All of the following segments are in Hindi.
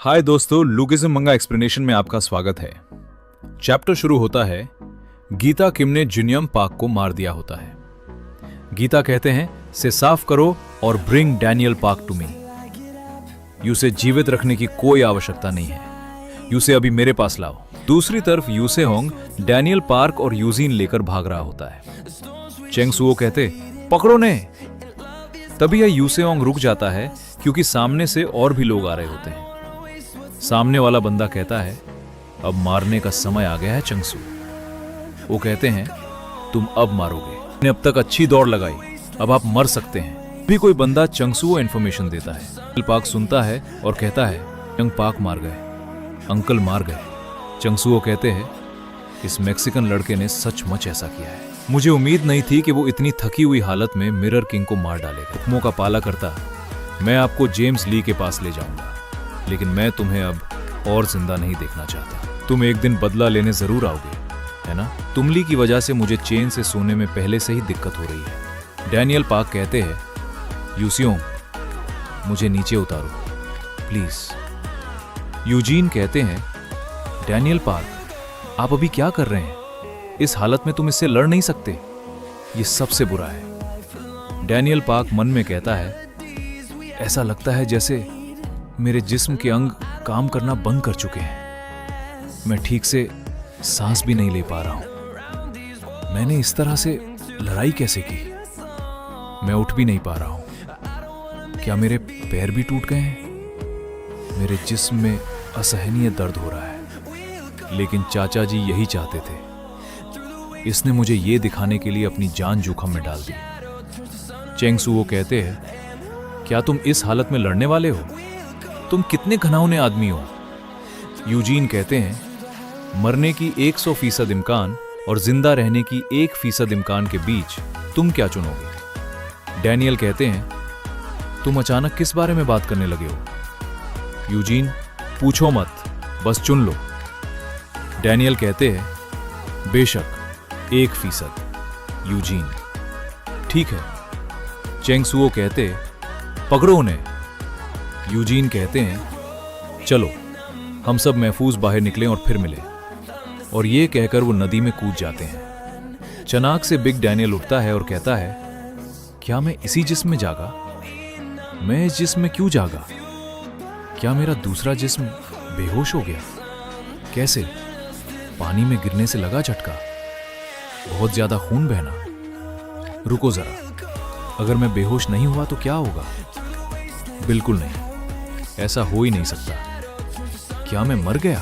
हाय दोस्तों, लुकिज्म मंगा एक्सप्लेनेशन में आपका स्वागत है। चैप्टर शुरू होता है, गीता किम ने जिनियम पाक को मार दिया होता है। गीता कहते हैं, से साफ करो और ब्रिंग डैनियल पाक टू मी। यूसे जीवित रखने की कोई आवश्यकता नहीं है, यूसे अभी मेरे पास लाओ। दूसरी तरफ यूसे होंग डैनियल पार्क और यूजीन लेकर भाग रहा होता है। चेंग सुओ कहते, पकड़ो ने। तभी यह यूसे होंग रुक जाता है क्योंकि सामने से और भी लोग आ रहे होते हैं। सामने वाला बंदा कहता है, अब मारने का समय आ गया है चंगसू। वो कहते हैं, तुम अब मारोगे, मैंने अब तक अच्छी दौड़ लगाई, अब आप मर सकते हैं। भी कोई बंदा चंगसू को इन्फॉर्मेशन देता है। डैनियल पाक सुनता है और कहता है, यंग पाक मार गए, अंकल मार गए। चंगसू कहते हैं, इस मैक्सिकन लड़के ने सचमुच ऐसा किया है। मुझे उम्मीद नहीं थी कि वो इतनी थकी हुई हालत में मिरर किंग को मार डालेगा। हुक्मों का पाला करता, मैं आपको जेम्स ली के पास ले जाऊंगा, लेकिन मैं तुम्हें अब और जिंदा नहीं देखना चाहता। तुम एक दिन बदला लेने जरूर आओगे, है ना? तुमली की वजह से मुझे चेन से सोने में पहले से ही दिक्कत हो रही है। डैनियल पाक कहते हैं, यूसियोंग मुझे नीचे उतारो प्लीज। यूजीन कहते हैं, डैनियल पाक आप अभी क्या कर रहे हैं? इस हालत में तुम इससे लड़ नहीं सकते, ये सबसे बुरा है। डैनियल पाक मन में कहता है, ऐसा लगता है जैसे मेरे जिस्म के अंग काम करना बंद कर चुके हैं। मैं ठीक से सांस भी नहीं ले पा रहा हूं। मैंने इस तरह से लड़ाई कैसे की? मैं उठ भी नहीं पा रहा हूं। क्या मेरे पैर भी टूट गए हैं? मेरे जिस्म में असहनीय दर्द हो रहा है। लेकिन चाचा जी यही चाहते थे। इसने मुझे ये दिखाने के लिए अपनी जान जोखिम में डाल दी। चेंग सुओ कहते हैं, क्या तुम इस हालत में लड़ने वाले हो? तुम कितने घिनौने आदमी हो। यूजीन कहते हैं, मरने की 100% इम्कान और जिंदा रहने की 1% इम्कान के बीच तुम क्या चुनोगे? डैनियल कहते हैं, तुम अचानक किस बारे में बात करने लगे हो? यूजीन, पूछो मत, बस चुन लो। डैनियल कहते हैं, बेशक 1%। यूजीन, ठीक है। चेंग सुओ कहते, पकड़ो उन्हें। यूजीन कहते हैं, चलो हम सब महफूज बाहर निकलें और फिर मिले। और ये कहकर वो नदी में कूद जाते हैं। चनाक से बिग डैनियल उठता है और कहता है, क्या मैं इसी जिस्म में जागा? मैं इस जिस्म में क्यों जागा? क्या मेरा दूसरा जिस्म बेहोश हो गया? कैसे? पानी में गिरने से लगा झटका, बहुत ज्यादा खून बहना। रुको जरा, अगर मैं बेहोश नहीं हुआ तो क्या होगा? बिल्कुल नहीं, ऐसा हो ही नहीं सकता। क्या मैं मर गया?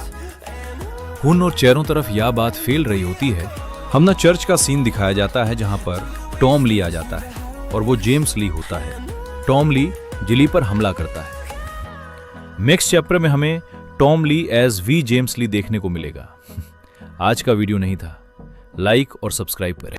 खून और चेहरों तरफ यह बात फैल रही होती है। हम ना चर्च का सीन दिखाया जाता है जहां पर टॉम ली आ जाता है और वो जेम्स ली होता है। टॉम ली जिली पर हमला करता है। नेक्स्ट चैप्टर में हमें Tom Lee as we James Lee देखने को मिलेगा। आज का वीडियो नहीं था, लाइक और सब्सक्राइब करें।